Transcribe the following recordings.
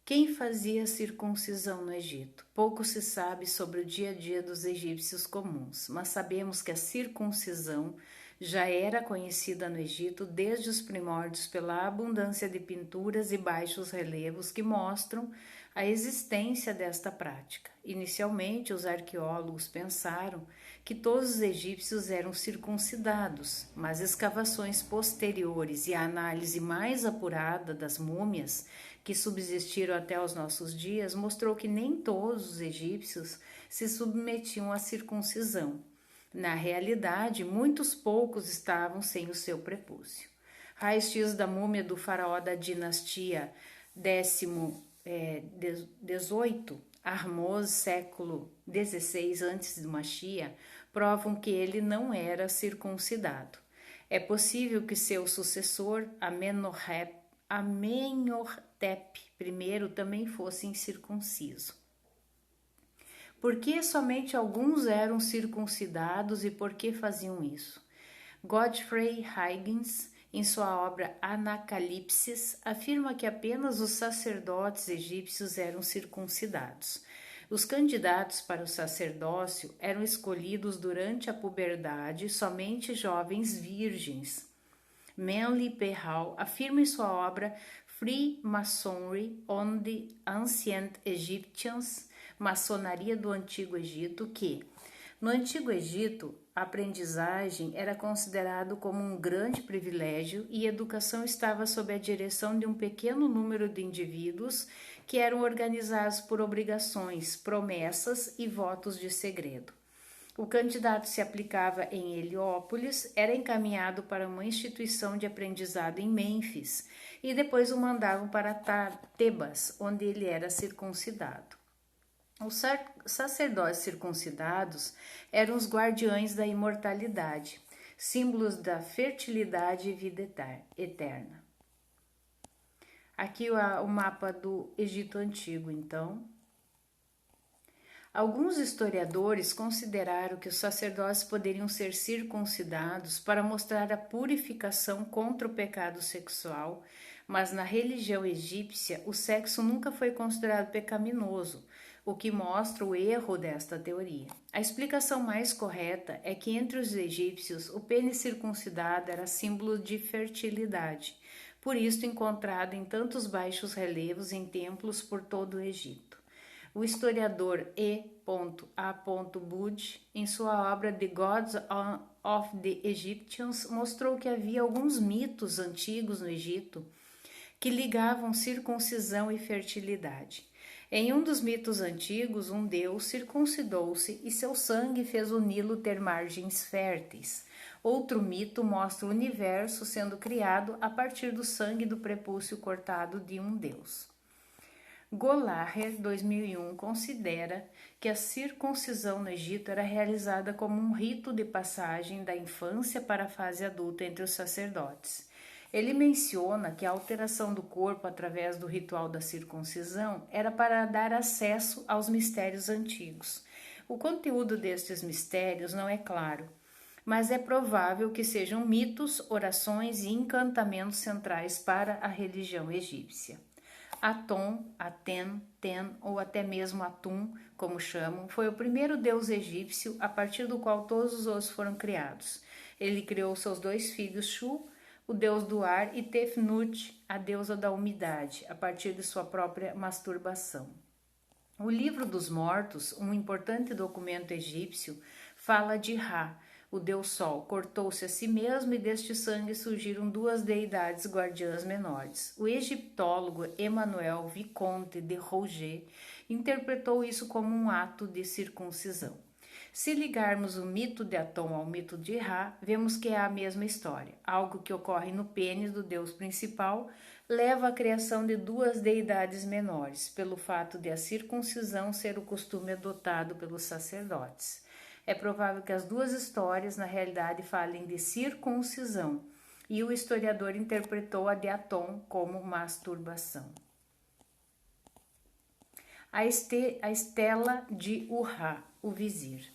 Quem fazia circuncisão no Egito? Pouco se sabe sobre o dia a dia dos egípcios comuns, mas sabemos que a circuncisão já era conhecida no Egito desde os primórdios pela abundância de pinturas e baixos relevos que mostram a existência desta prática. Inicialmente, os arqueólogos pensaram que todos os egípcios eram circuncidados, mas escavações posteriores e a análise mais apurada das múmias que subsistiram até os nossos dias mostrou que nem todos os egípcios se submetiam à circuncisão. Na realidade, muitos poucos estavam sem o seu prepúcio. Raios-x da múmia do faraó da dinastia XVIII, Ahmose, século XVI a.C., provam que ele não era circuncidado. É possível que seu sucessor, Amenhotep I, também fosse incircunciso. Por que somente alguns eram circuncidados e por que faziam isso? Godfrey Higgins, em sua obra Anacalipsis, afirma que apenas os sacerdotes egípcios eram circuncidados. Os candidatos para o sacerdócio eram escolhidos durante a puberdade, somente jovens virgens. Manly P. Hall afirma em sua obra Freemasonry on the Ancient Egyptians, Maçonaria do Antigo Egito, que, no Antigo Egito, a aprendizagem era considerado como um grande privilégio e a educação estava sob a direção de um pequeno número de indivíduos que eram organizados por obrigações, promessas e votos de segredo. O candidato se aplicava em Heliópolis, era encaminhado para uma instituição de aprendizado em Mênfis e depois o mandavam para Tebas, onde ele era circuncidado. Os sacerdotes circuncidados eram os guardiões da imortalidade, símbolos da fertilidade e vida eterna. Aqui o mapa do Egito Antigo, então. Alguns historiadores consideraram que os sacerdotes poderiam ser circuncidados para mostrar a purificação contra o pecado sexual, mas na religião egípcia o sexo nunca foi considerado pecaminoso, o que mostra o erro desta teoria. A explicação mais correta é que entre os egípcios o pênis circuncidado era símbolo de fertilidade, por isso encontrado em tantos baixos relevos em templos por todo o Egito. O historiador E.A. Budge, em sua obra The Gods of the Egyptians, mostrou que havia alguns mitos antigos no Egito que ligavam circuncisão e fertilidade. Em um dos mitos antigos, um deus circuncidou-se e seu sangue fez o Nilo ter margens férteis. Outro mito mostra o universo sendo criado a partir do sangue do prepúcio cortado de um deus. Gollaher, 2001, considera que a circuncisão no Egito era realizada como um rito de passagem da infância para a fase adulta entre os sacerdotes. Ele menciona que a alteração do corpo através do ritual da circuncisão era para dar acesso aos mistérios antigos. O conteúdo destes mistérios não é claro, mas é provável que sejam mitos, orações e encantamentos centrais para a religião egípcia. Aton, Aten, Ten ou até mesmo Atum, como chamam, foi o primeiro deus egípcio a partir do qual todos os outros foram criados. Ele criou seus dois filhos, Shu, o deus do ar, e Tefnut, a deusa da umidade, a partir de sua própria masturbação. O Livro dos Mortos, um importante documento egípcio, fala de Ra, o deus Sol, cortou-se a si mesmo e deste sangue surgiram duas deidades guardiãs menores. O egiptólogo Emmanuel Vicomte de Roget interpretou isso como um ato de circuncisão. Se ligarmos o mito de Atom ao mito de Ra, vemos que é a mesma história. Algo que ocorre no pênis do deus principal leva à criação de duas deidades menores, pelo fato de a circuncisão ser o costume adotado pelos sacerdotes. É provável que as duas histórias, na realidade, falem de circuncisão, e o historiador interpretou a de Atom como masturbação. A estela de Urra, o vizir.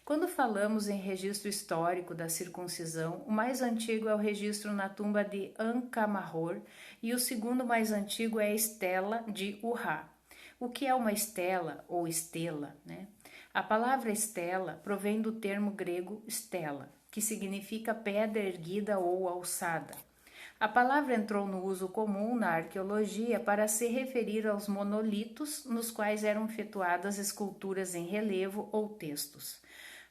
Quando falamos em registro histórico da circuncisão, o mais antigo é o registro na tumba de Ankh-Mahor e o segundo mais antigo é a estela de Urrá. O que é uma estela ou estela, né? A palavra estela provém do termo grego stela, que significa pedra erguida ou alçada. A palavra entrou no uso comum na arqueologia para se referir aos monolitos nos quais eram efetuadas esculturas em relevo ou textos.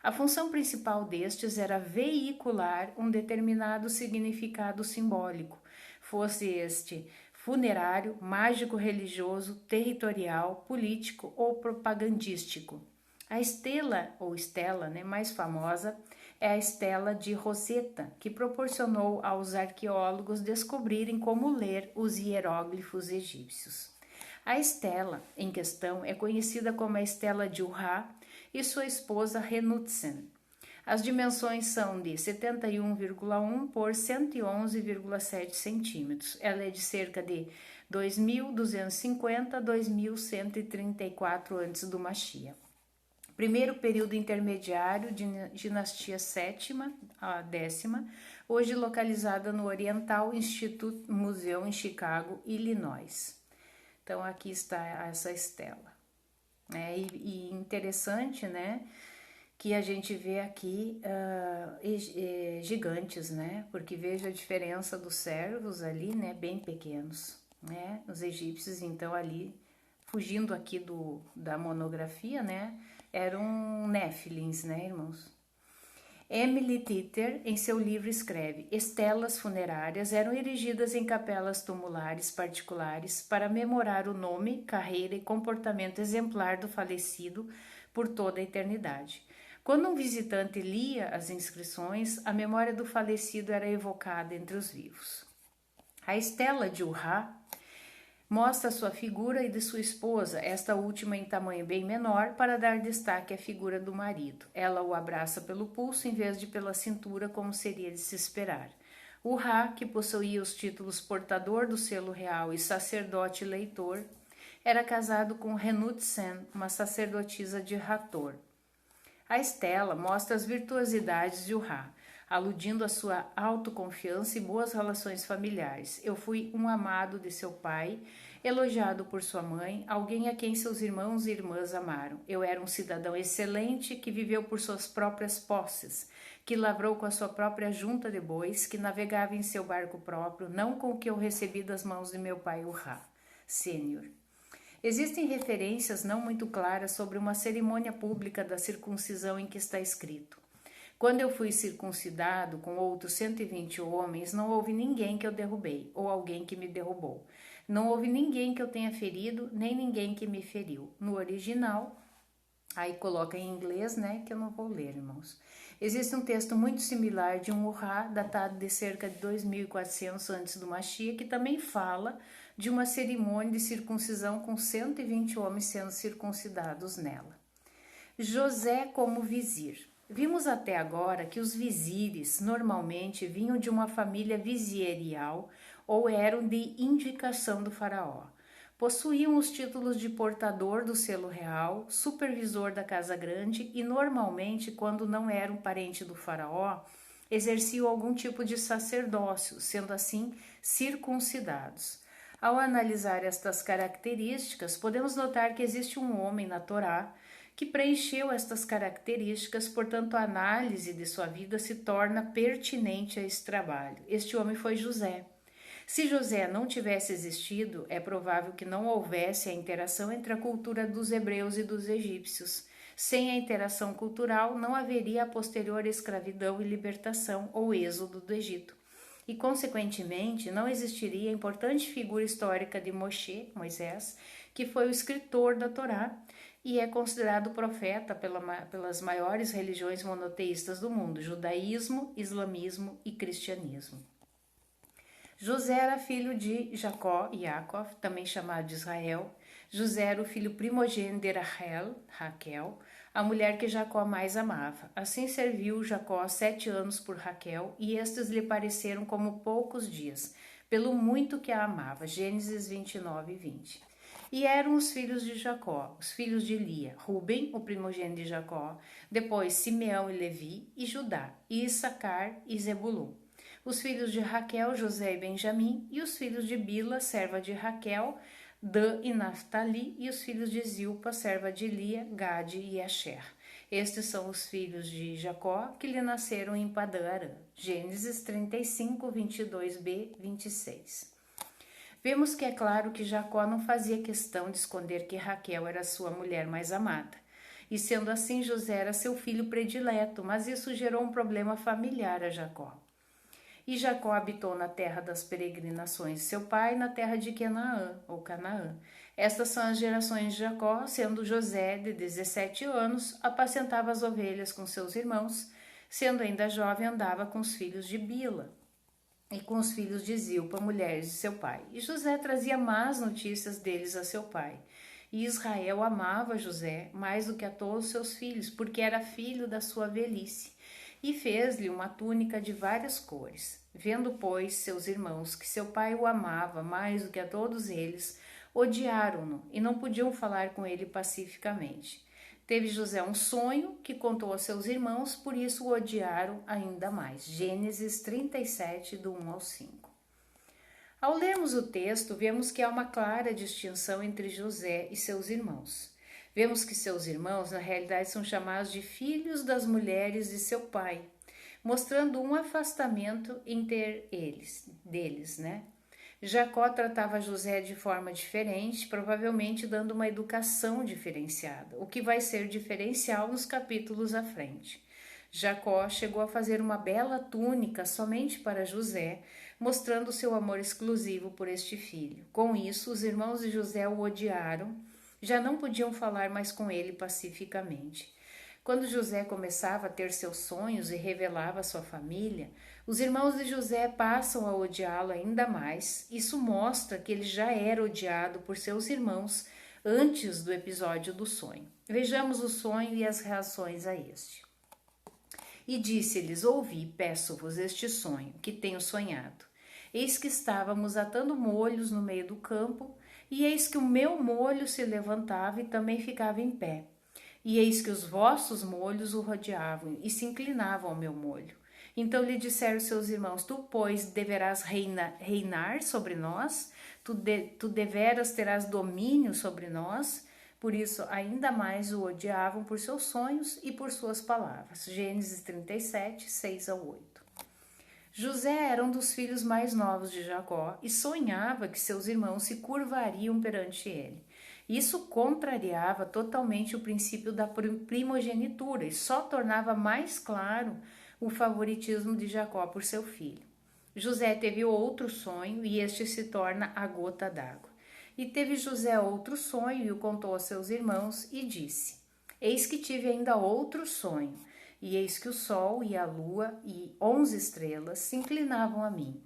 A função principal destes era veicular um determinado significado simbólico, fosse este funerário, mágico-religioso, territorial, político ou propagandístico. A estela ou estela, mais famosa é a estela de Rosetta, que proporcionou aos arqueólogos descobrirem como ler os hieróglifos egípcios. A estela em questão é conhecida como a estela de Urrá e sua esposa Renutzen. As dimensões são de 71,1 por 111,7 centímetros. Ela é de cerca de 2.250 a 2.134 antes do Machia. Primeiro período intermediário de dinastia sétima a 10ª, hoje localizada no Oriental Institute Museum em Chicago, Illinois. Então aqui está essa estela. E interessante, né, que a gente vê aqui gigantes, né, porque veja a diferença dos servos ali, né, bem pequenos, né, os egípcios então ali, fugindo aqui da monografia, né, eram néfilins, né, irmãos? Emily Titter, em seu livro, escreve: estelas funerárias eram erigidas em capelas tumulares particulares para memorar o nome, carreira e comportamento exemplar do falecido por toda a eternidade. Quando um visitante lia as inscrições, a memória do falecido era evocada entre os vivos. A estela de Urrá mostra sua figura e de sua esposa, esta última em tamanho bem menor, para dar destaque à figura do marido. Ela o abraça pelo pulso em vez de pela cintura, como seria de se esperar. Urrá, que possuía os títulos portador do selo real e sacerdote leitor, era casado com Renutzen, uma sacerdotisa de Hathor. A estela mostra as virtuosidades de Urrá, aludindo à sua autoconfiança e boas relações familiares. Eu fui um amado de seu pai, elogiado por sua mãe, alguém a quem seus irmãos e irmãs amaram. Eu era um cidadão excelente que viveu por suas próprias posses, que lavrou com a sua própria junta de bois, que navegava em seu barco próprio, não com o que eu recebi das mãos de meu pai Urrá, sênior. Existem referências não muito claras sobre uma cerimônia pública da circuncisão em que está escrito: quando eu fui circuncidado com outros 120 homens, não houve ninguém que eu derrubei, ou alguém que me derrubou. Não houve ninguém que eu tenha ferido, nem ninguém que me feriu. No original, aí coloca em inglês, né, que eu não vou ler, irmãos. Existe um texto muito similar de um Urrá, datado de cerca de 2400 antes do Machia, que também fala de uma cerimônia de circuncisão com 120 homens sendo circuncidados nela. José como vizir. Vimos até agora que os vizires normalmente vinham de uma família vizierial ou eram de indicação do faraó. Possuíam os títulos de portador do selo real, supervisor da casa grande e normalmente, quando não eram parente do faraó, exerciam algum tipo de sacerdócio, sendo assim circuncidados. Ao analisar estas características, podemos notar que existe um homem na Torá que preencheu estas características, portanto a análise de sua vida se torna pertinente a esse trabalho. Este homem foi José. Se José não tivesse existido, é provável que não houvesse a interação entre a cultura dos hebreus e dos egípcios. Sem a interação cultural, não haveria a posterior escravidão e libertação ou êxodo do Egito. E, consequentemente, não existiria a importante figura histórica de Moisés, que foi o escritor da Torá, e é considerado profeta pelas maiores religiões monoteístas do mundo, judaísmo, islamismo e cristianismo. José era filho de Jacó e Yaakov, também chamado de Israel. José era o filho primogênito de Raquel, a mulher que Jacó mais amava. Assim serviu Jacó 7 anos por Raquel, e estes lhe pareceram como poucos dias, pelo muito que a amava. Gênesis 29 e 20. E eram os filhos de Jacó, os filhos de Lia, Ruben, o primogênito de Jacó, depois Simeão e Levi, e Judá, e Issacar e Zebulun. Os filhos de Raquel, José e Benjamim, e os filhos de Bila, serva de Raquel, Dan e Naphtali, e os filhos de Zilpa, serva de Lia, Gade e Asher. Estes são os filhos de Jacó que lhe nasceram em Padã Arã. Gênesis 35, 22b, 26. Vemos que é claro que Jacó não fazia questão de esconder que Raquel era sua mulher mais amada. E sendo assim, José era seu filho predileto, mas isso gerou um problema familiar a Jacó. E Jacó habitou na terra das peregrinações de seu pai, na terra de Canaã, ou Canaã. Estas são as gerações de Jacó, sendo José, de 17 anos, apacentava as ovelhas com seus irmãos, sendo ainda jovem, andava com os filhos de Bila e com os filhos de Zilpa, mulheres de seu pai. E José trazia más notícias deles a seu pai. E Israel amava José mais do que a todos os seus filhos, porque era filho da sua velhice, e fez-lhe uma túnica de várias cores. Vendo, pois, seus irmãos que seu pai o amava mais do que a todos eles, odiaram-no e não podiam falar com ele pacificamente. Teve José um sonho que contou a seus irmãos, por isso o odiaram ainda mais. Gênesis 37, do 1 ao 5. Ao lermos o texto, vemos que há uma clara distinção entre José e seus irmãos. Vemos que seus irmãos, na realidade, são chamados de filhos das mulheres de seu pai, mostrando um afastamento entre deles, né? Jacó tratava José de forma diferente, provavelmente dando uma educação diferenciada, o que vai ser diferencial nos capítulos à frente. Jacó chegou a fazer uma bela túnica somente para José, mostrando seu amor exclusivo por este filho. Com isso, os irmãos de José o odiaram, já não podiam falar mais com ele pacificamente. Quando José começava a ter seus sonhos e revelava sua família, os irmãos de José passam a odiá-lo ainda mais. Isso mostra que ele já era odiado por seus irmãos antes do episódio do sonho. Vejamos o sonho e as reações a este. E disse-lhes: ouvi, peço-vos este sonho, que tenho sonhado. Eis que estávamos atando molhos no meio do campo, e eis que o meu molho se levantava e também ficava em pé. E eis que os vossos molhos o rodeavam e se inclinavam ao meu molho. Então lhe disseram seus irmãos: tu, pois, deverás reinar sobre nós, tu deveras terás domínio sobre nós. Por isso, ainda mais o odiavam por seus sonhos e por suas palavras. Gênesis 37, 6 ao 8. José era um dos filhos mais novos de Jacó e sonhava que seus irmãos se curvariam perante ele. Isso contrariava totalmente o princípio da primogenitura e só tornava mais claro o favoritismo de Jacó por seu filho. José teve outro sonho e este se torna a gota d'água. E teve José outro sonho e o contou a seus irmãos e disse: eis que tive ainda outro sonho, e eis que o sol e a lua e 11 estrelas se inclinavam a mim.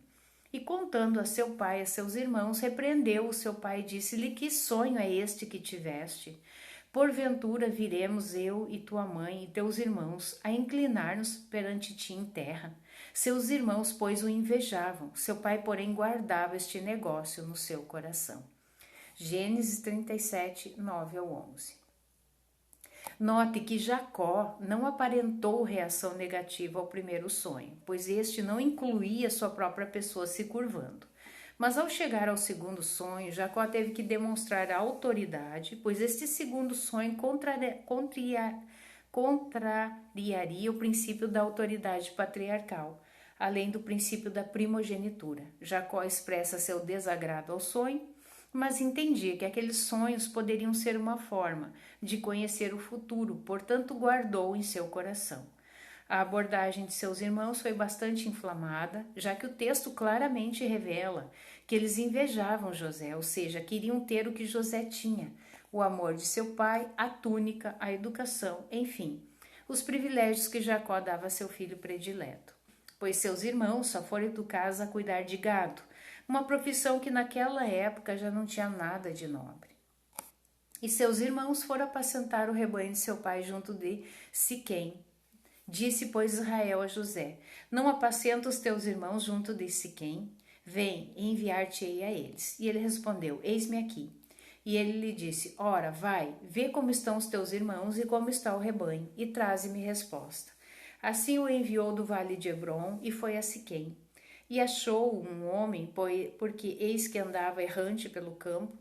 E contando a seu pai e a seus irmãos, repreendeu o seu pai e disse-lhe: que sonho é este que tiveste? Porventura viremos eu e tua mãe e teus irmãos a inclinar-nos perante ti em terra. Seus irmãos, pois, o invejavam. Seu pai, porém, guardava este negócio no seu coração. Gênesis 37, 9 ao 11. Note que Jacó não aparentou reação negativa ao primeiro sonho, pois este não incluía sua própria pessoa se curvando. Mas ao chegar ao segundo sonho, Jacó teve que demonstrar autoridade, pois este segundo sonho contrariaria o princípio da autoridade patriarcal, além do princípio da primogenitura. Jacó expressa seu desagrado ao sonho, mas entendia que aqueles sonhos poderiam ser uma forma de conhecer o futuro, portanto guardou em seu coração. A abordagem de seus irmãos foi bastante inflamada, já que o texto claramente revela que eles invejavam José, ou seja, queriam ter o que José tinha, o amor de seu pai, a túnica, a educação, enfim, os privilégios que Jacó dava a seu filho predileto, pois seus irmãos só foram educados a cuidar de gado, uma profissão que naquela época já não tinha nada de nobre. E seus irmãos foram apacentar o rebanho de seu pai junto de Siquém. Disse, pois, Israel a José: não apacenta os teus irmãos junto de Siquém? Vem, enviar-te-ei a eles. E ele respondeu: eis-me aqui. E ele lhe disse: Ora, vai, vê como estão os teus irmãos e como está o rebanho, e traze-me resposta. Assim o enviou do vale de Hebrom e foi a Siquém. E achou um homem, porque eis que andava errante pelo campo,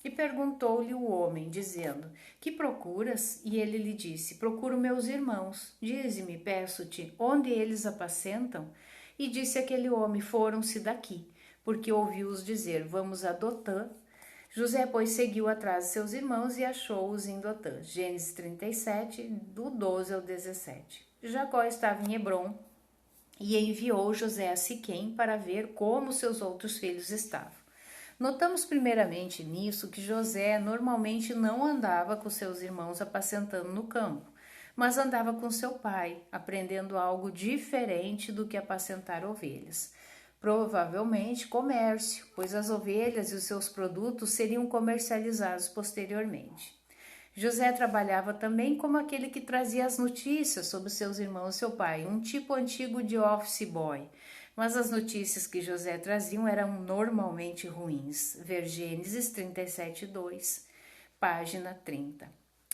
e perguntou-lhe o homem, dizendo: Que procuras? E ele lhe disse: Procuro meus irmãos. Dize-me, peço-te, onde eles apacentam? E disse aquele homem: Foram-se daqui, porque ouviu-os dizer: Vamos a Dotã. José, pois, seguiu atrás de seus irmãos e achou-os em Dotã. Gênesis 37, do 12 ao 17. Jacó estava em Hebrom e enviou José a Siquém para ver como seus outros filhos estavam. Notamos primeiramente nisso que José normalmente não andava com seus irmãos apacentando no campo, mas andava com seu pai, aprendendo algo diferente do que apacentar ovelhas. Provavelmente comércio, pois as ovelhas e os seus produtos seriam comercializados posteriormente. José trabalhava também como aquele que trazia as notícias sobre seus irmãos e seu pai, um tipo antigo de office boy. Mas as notícias que José trazia eram normalmente ruins. Ver Gênesis 37:2, página 30.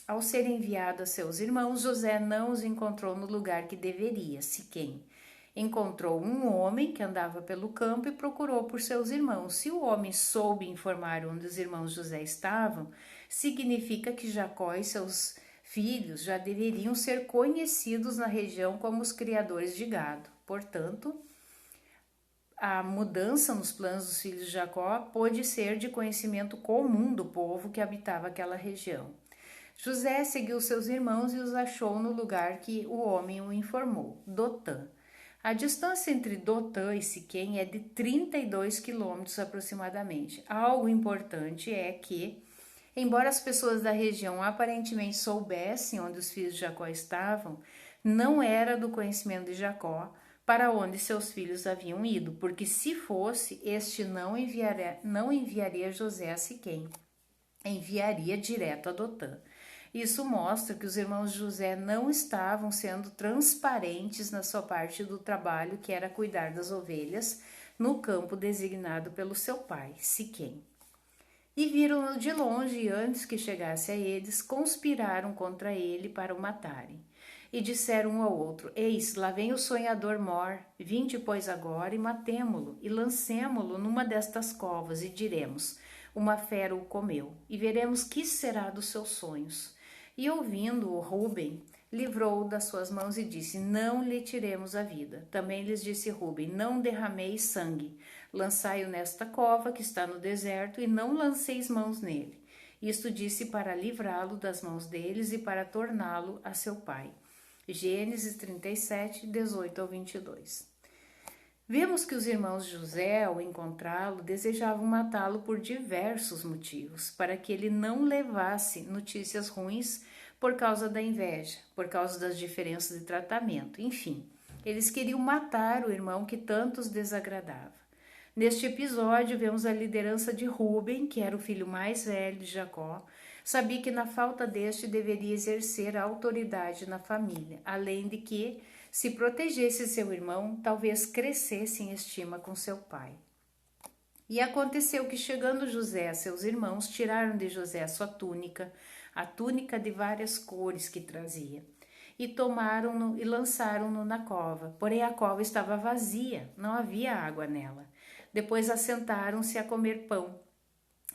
Ao ser enviado a seus irmãos, José não os encontrou no lugar que deveria, Siquém. Encontrou um homem que andava pelo campo e procurou por seus irmãos. Se o homem soube informar onde os irmãos José estavam, significa que Jacó e seus filhos já deveriam ser conhecidos na região como os criadores de gado. Portanto, a mudança nos planos dos filhos de Jacó pôde ser de conhecimento comum do povo que habitava aquela região. José seguiu seus irmãos e os achou no lugar que o homem o informou, Dotã. A distância entre Dotã e Siquém é de 32 quilômetros aproximadamente. Algo importante é que, embora as pessoas da região aparentemente soubessem onde os filhos de Jacó estavam, não era do conhecimento de Jacó para onde seus filhos haviam ido, porque se fosse, este não enviaria José a Siquém, enviaria direto a Dotã. Isso mostra que os irmãos de José não estavam sendo transparentes na sua parte do trabalho, que era cuidar das ovelhas, no campo designado pelo seu pai, Siquém. E viram-no de longe, e antes que chegasse a eles, conspiraram contra ele para o matarem. E disseram um ao outro: Eis, lá vem o sonhador Mor, vinde, pois, agora, e matemo-lo, e lancemo-lo numa destas covas, e diremos: Uma fera o comeu, e veremos que será dos seus sonhos. E ouvindo-o, Ruben livrou-o das suas mãos e disse: Não lhe tiremos a vida. Também lhes disse Ruben: Não derrameis sangue, lançai-o nesta cova que está no deserto, e não lanceis mãos nele. Isto disse para livrá-lo das mãos deles e para torná-lo a seu pai. Gênesis 37, 18 ao 22. Vemos que os irmãos de José, ao encontrá-lo, desejavam matá-lo por diversos motivos, para que ele não levasse notícias ruins por causa da inveja, por causa das diferenças de tratamento, enfim. Eles queriam matar o irmão que tanto os desagradava. Neste episódio, vemos a liderança de Ruben, que era o filho mais velho de Jacó. Sabia que na falta deste deveria exercer a autoridade na família, além de que, se protegesse seu irmão, talvez crescesse em estima com seu pai. E aconteceu que, chegando José a seus irmãos, tiraram de José a sua túnica, a túnica de várias cores que trazia, e tomaram-no e lançaram-no na cova. Porém a cova estava vazia, não havia água nela. Depois assentaram-se a comer pão.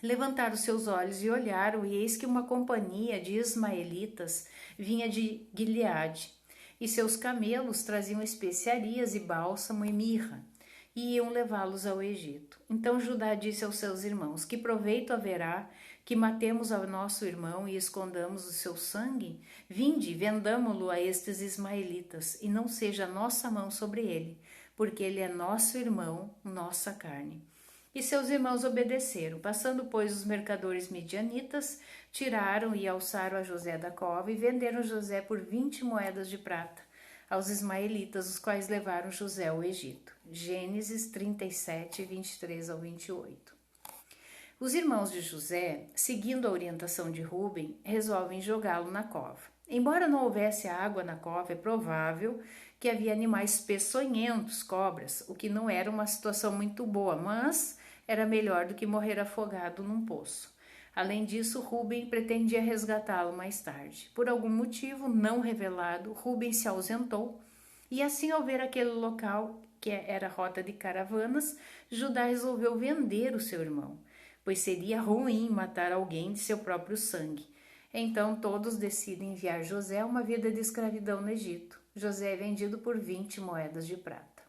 Levantaram seus olhos e olharam, e eis que uma companhia de ismaelitas vinha de Gileade, e seus camelos traziam especiarias e bálsamo e mirra, e iam levá-los ao Egito. Então Judá disse aos seus irmãos: Que proveito haverá que matemos ao nosso irmão e escondamos o seu sangue? Vinde, vendamo-lo a estes ismaelitas, e não seja nossa mão sobre ele, porque ele é nosso irmão, nossa carne. E seus irmãos obedeceram. Passando, pois, os mercadores midianitas, tiraram e alçaram a José da cova e venderam José por 20 moedas de prata aos ismaelitas, os quais levaram José ao Egito. Gênesis 37, 23 ao 28. Os irmãos de José, seguindo a orientação de Ruben, resolvem jogá-lo na cova. Embora não houvesse água na cova, é provável que havia animais peçonhentos, cobras, o que não era uma situação muito boa, mas era melhor do que morrer afogado num poço. Além disso, Rúben pretendia resgatá-lo mais tarde. Por algum motivo não revelado, Rúben se ausentou e assim, ao ver aquele local, que era rota de caravanas, Judá resolveu vender o seu irmão, pois seria ruim matar alguém de seu próprio sangue. Então todos decidem enviar José a uma vida de escravidão no Egito. José é vendido por 20 moedas de prata.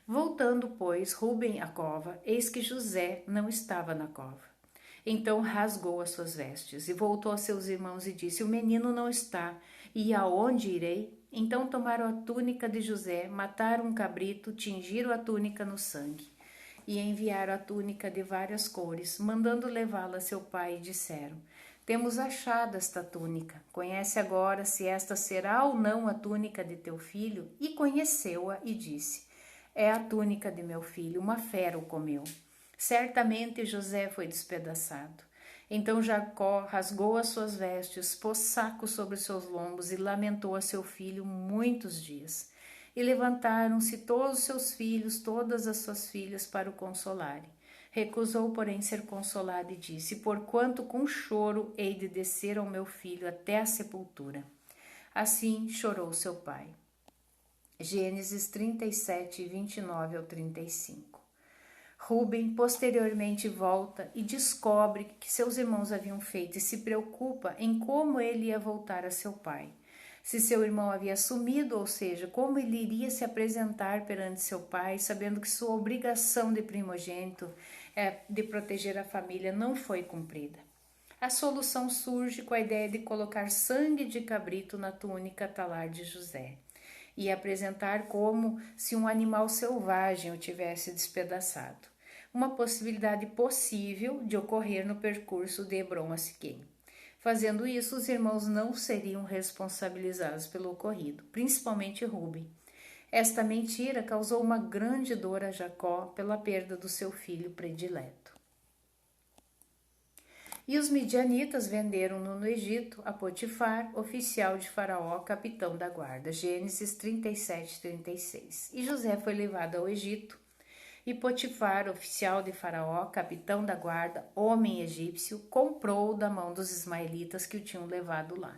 Voltando, pois, Rúben à cova, eis que José não estava na cova. Então rasgou as suas vestes e voltou a seus irmãos e disse: O menino não está, e aonde irei? Então tomaram a túnica de José, mataram um cabrito, tingiram a túnica no sangue e enviaram a túnica de várias cores, mandando levá-la a seu pai, e disseram: Temos achado esta túnica. Conhece agora se esta será ou não a túnica de teu filho? E conheceu-a e disse: É a túnica de meu filho, uma fera o comeu. Certamente José foi despedaçado. Então Jacó rasgou as suas vestes, pôs saco sobre seus lombos e lamentou a seu filho muitos dias. E levantaram-se todos os seus filhos, todas as suas filhas, para o consolarem. Recusou, porém, ser consolado e disse: Porquanto com choro hei de descer ao meu filho até a sepultura. Assim chorou seu pai. Gênesis 37, 29 ao 35. Rúben posteriormente volta e descobre que seus irmãos haviam feito e se preocupa em como ele ia voltar a seu pai. Se seu irmão havia sumido, ou seja, como ele iria se apresentar perante seu pai, sabendo que sua obrigação de primogênito de proteger a família não foi cumprida. A solução surge com a ideia de colocar sangue de cabrito na túnica talar de José e apresentar como se um animal selvagem o tivesse despedaçado. Uma possibilidade possível de ocorrer no percurso de Hebrom a Siquém. Fazendo isso, os irmãos não seriam responsabilizados pelo ocorrido, principalmente Rúben. Esta mentira causou uma grande dor a Jacó pela perda do seu filho predileto. E os midianitas venderam-no no Egito a Potifar, oficial de Faraó, capitão da guarda. Gênesis 37, 36. E José foi levado ao Egito. E Potifar, oficial de Faraó, capitão da guarda, homem egípcio, comprou da mão dos ismaelitas que o tinham levado lá.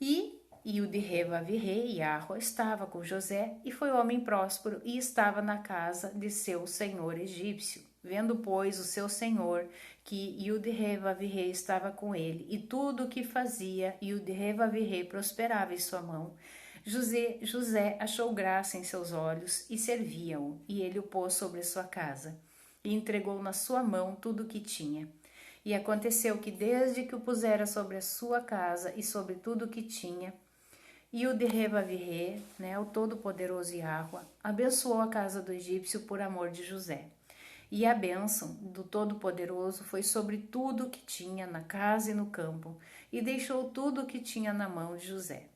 E o de Reva-virrei, Yarro, estava com José e foi homem próspero e estava na casa de seu senhor egípcio. Vendo, pois, o seu senhor que Iude-Reva-virrei estava com ele e tudo o que fazia, Iude-Reva-virrei prosperava em sua mão, José achou graça em seus olhos e servia-o, e ele o pôs sobre sua casa, e entregou na sua mão tudo o que tinha. E aconteceu que desde que o pusera sobre a sua casa e sobre tudo o que tinha, Iude-Reva-virrei, o todo-poderoso Yahweh, abençoou a casa do egípcio por amor de José. E a bênção do Todo-Poderoso foi sobre tudo o que tinha na casa e no campo, e deixou tudo o que tinha na mão de José,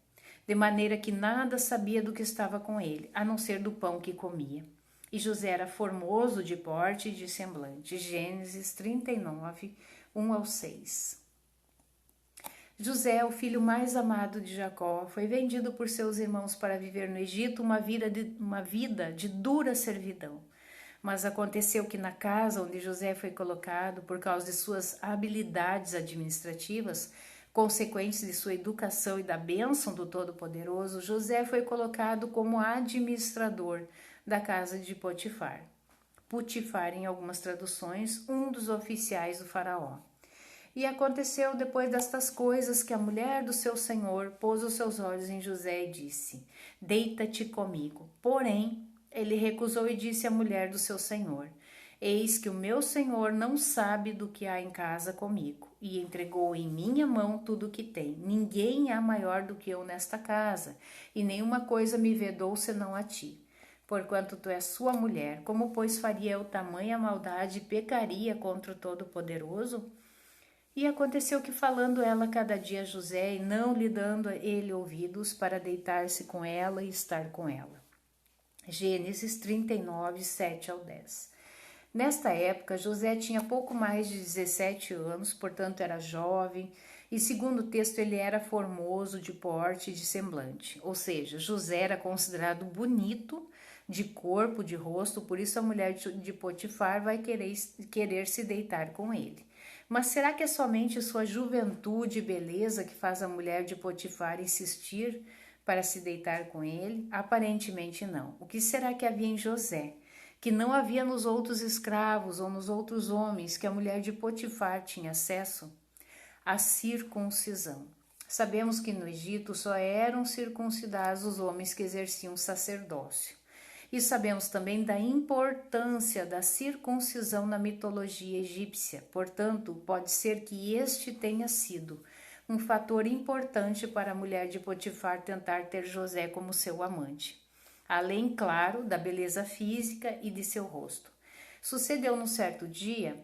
de maneira que nada sabia do que estava com ele, a não ser do pão que comia. E José era formoso de porte e de semblante. Gênesis 39, 1 ao 6. José, o filho mais amado de Jacó, foi vendido por seus irmãos para viver no Egito uma vida de dura servidão. Mas aconteceu que na casa onde José foi colocado, por causa de suas habilidades administrativas, consequentes de sua educação e da bênção do Todo-Poderoso, José foi colocado como administrador da casa de Potifar. Potifar, em algumas traduções, um dos oficiais do faraó. E aconteceu depois destas coisas que a mulher do seu senhor pôs os seus olhos em José e disse: Deita-te comigo. Porém, ele recusou e disse à mulher do seu senhor: Eis que o meu senhor não sabe do que há em casa comigo, e entregou em minha mão tudo o que tem. Ninguém há maior do que eu nesta casa, e nenhuma coisa me vedou senão a ti. Porquanto tu és sua mulher, como pois faria eu tamanha maldade e pecaria contra o Todo-Poderoso? E aconteceu que, falando ela cada dia a José, e não lhe dando a ele ouvidos, para deitar-se com ela e estar com ela. Gênesis 39, 7 ao 10. Nesta época, José tinha pouco mais de 17 anos, portanto era jovem, e segundo o texto ele era formoso de porte e de semblante. Ou seja, José era considerado bonito de corpo, de rosto, por isso a mulher de Potifar vai querer se deitar com ele. Mas será que é somente sua juventude e beleza que faz a mulher de Potifar insistir para se deitar com ele? Aparentemente não. O que será que havia em José, que não havia nos outros escravos ou nos outros homens que a mulher de Potifar tinha acesso? A circuncisão. Sabemos que no Egito só eram circuncidados os homens que exerciam sacerdócio. E sabemos também da importância da circuncisão na mitologia egípcia. Portanto, pode ser que este tenha sido um fator importante para a mulher de Potifar tentar ter José como seu amante. Além, claro, da beleza física e de seu rosto. Sucedeu num certo dia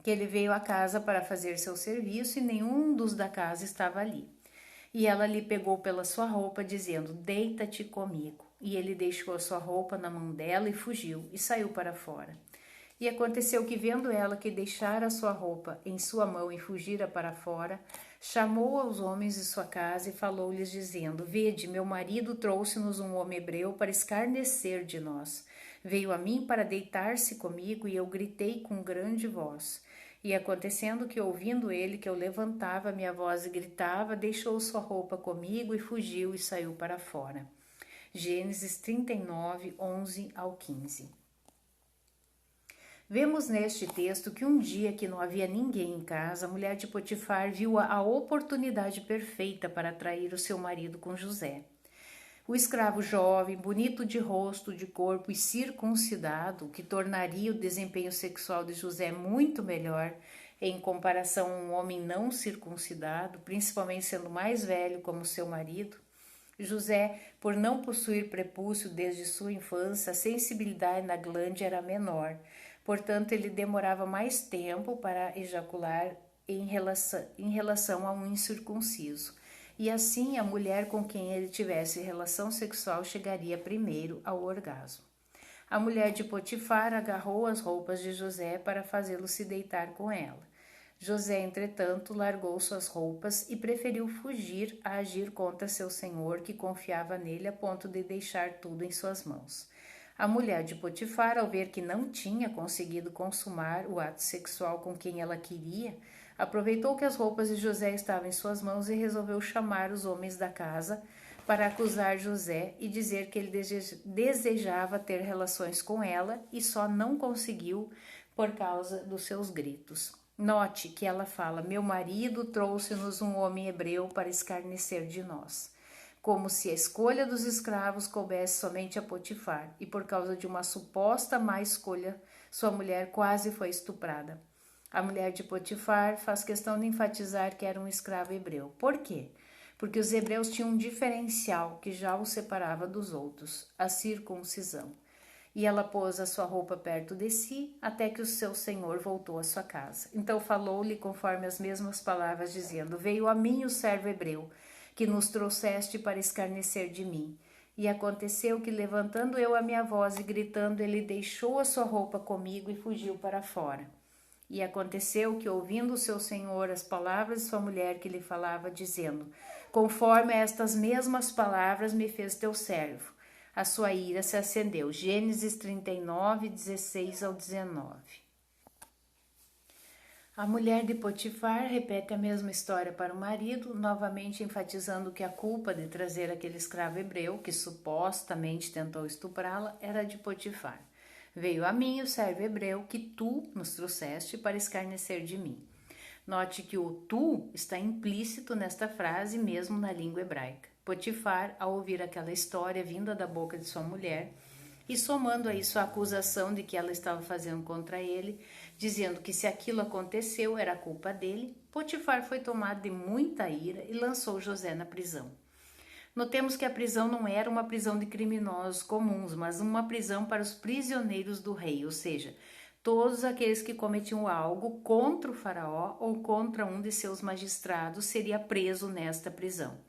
que ele veio à casa para fazer seu serviço e nenhum dos da casa estava ali. E ela lhe pegou pela sua roupa, dizendo: deita-te comigo. E ele deixou a sua roupa na mão dela e fugiu, e saiu para fora. E aconteceu que, vendo ela que deixara a sua roupa em sua mão e fugira para fora, chamou aos homens de sua casa e falou-lhes, dizendo: vede, meu marido trouxe-nos um homem hebreu para escarnecer de nós. Veio a mim para deitar-se comigo, e eu gritei com grande voz. E acontecendo que, ouvindo ele que eu levantava minha voz e gritava, deixou sua roupa comigo e fugiu e saiu para fora. Gênesis 39, 11 ao 15. Vemos neste texto que um dia que não havia ninguém em casa, a mulher de Potifar viu a oportunidade perfeita para atrair o seu marido com José. O escravo jovem, bonito de rosto, de corpo e circuncidado, que tornaria o desempenho sexual de José muito melhor em comparação a um homem não circuncidado, principalmente sendo mais velho como seu marido. José, por não possuir prepúcio desde sua infância, a sensibilidade na glande era menor. Portanto, ele demorava mais tempo para ejacular em relação a um incircunciso. E assim, a mulher com quem ele tivesse relação sexual chegaria primeiro ao orgasmo. A mulher de Potifar agarrou as roupas de José para fazê-lo se deitar com ela. José, entretanto, largou suas roupas e preferiu fugir a agir contra seu senhor, que confiava nele a ponto de deixar tudo em suas mãos. A mulher de Potifar, ao ver que não tinha conseguido consumar o ato sexual com quem ela queria, aproveitou que as roupas de José estavam em suas mãos e resolveu chamar os homens da casa para acusar José e dizer que ele desejava ter relações com ela e só não conseguiu por causa dos seus gritos. Note que ela fala: meu marido trouxe-nos um homem hebreu para escarnecer de nós. Como se a escolha dos escravos coubesse somente a Potifar, e por causa de uma suposta má escolha, sua mulher quase foi estuprada. A mulher de Potifar faz questão de enfatizar que era um escravo hebreu. Por quê? Porque os hebreus tinham um diferencial que já os separava dos outros: a circuncisão. E ela pôs a sua roupa perto de si, até que o seu senhor voltou à sua casa. Então falou-lhe conforme as mesmas palavras, dizendo: veio a mim o servo hebreu, que nos trouxeste para escarnecer de mim. E aconteceu que, levantando eu a minha voz e gritando, ele deixou a sua roupa comigo e fugiu para fora. E aconteceu que, ouvindo o seu senhor as palavras de sua mulher que lhe falava, dizendo: conforme estas mesmas palavras me fez teu servo, a sua ira se acendeu. Gênesis 39, 16 ao 19. A mulher de Potifar repete a mesma história para o marido, novamente enfatizando que a culpa de trazer aquele escravo hebreu, que supostamente tentou estuprá-la, era de Potifar. Veio a mim o servo hebreu que tu nos trouxeste para escarnecer de mim. Note que o tu está implícito nesta frase mesmo na língua hebraica. Potifar, ao ouvir aquela história vinda da boca de sua mulher, e somando a isso a acusação de que ela estava fazendo contra ele, dizendo que se aquilo aconteceu era culpa dele, Potifar foi tomado de muita ira e lançou José na prisão. Notemos que a prisão não era uma prisão de criminosos comuns, mas uma prisão para os prisioneiros do rei, ou seja, todos aqueles que cometiam algo contra o faraó ou contra um de seus magistrados seria preso nesta prisão.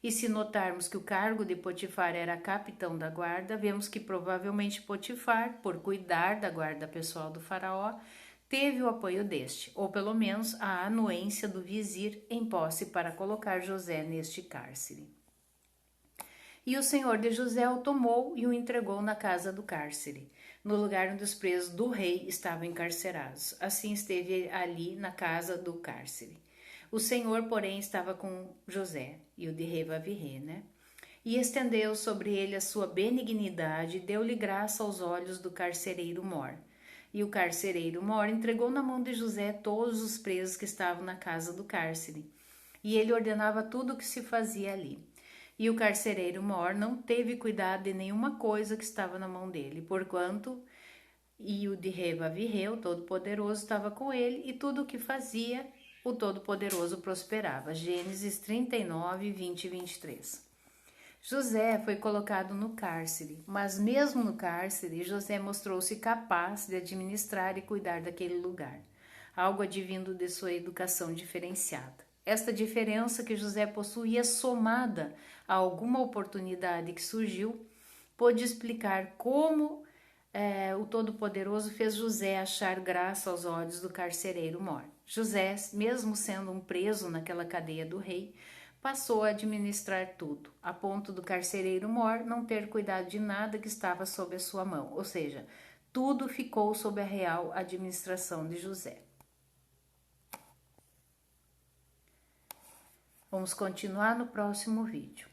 E se notarmos que o cargo de Potifar era capitão da guarda, vemos que provavelmente Potifar, por cuidar da guarda pessoal do faraó, teve o apoio deste, ou pelo menos a anuência do vizir em posse para colocar José neste cárcere. E o senhor de José o tomou e o entregou na casa do cárcere. no lugar onde os presos do rei estavam encarcerados. Assim esteve ali na casa do cárcere. O Senhor, porém, estava com José, e o de Revavirê, né? E estendeu sobre ele a sua benignidade e deu-lhe graça aos olhos do carcereiro mor. E o carcereiro mor entregou na mão de José todos os presos que estavam na casa do cárcere. E ele ordenava tudo o que se fazia ali. E o carcereiro mor não teve cuidado de nenhuma coisa que estava na mão dele, porquanto e o de Revavirê, o Todo-Poderoso, estava com ele, e tudo o que fazia, o Todo-Poderoso prosperava. Gênesis 39, 20 e 23. José foi colocado no cárcere, mas mesmo no cárcere, José mostrou-se capaz de administrar e cuidar daquele lugar, algo advindo de sua educação diferenciada. Esta diferença que José possuía, somada a alguma oportunidade que surgiu, pôde explicar como o Todo-Poderoso fez José achar graça aos olhos do carcereiro mor. José, mesmo sendo um preso naquela cadeia do rei, passou a administrar tudo, a ponto do carcereiro mor não ter cuidado de nada que estava sob a sua mão, ou seja, tudo ficou sob a real administração de José. Vamos continuar no próximo vídeo.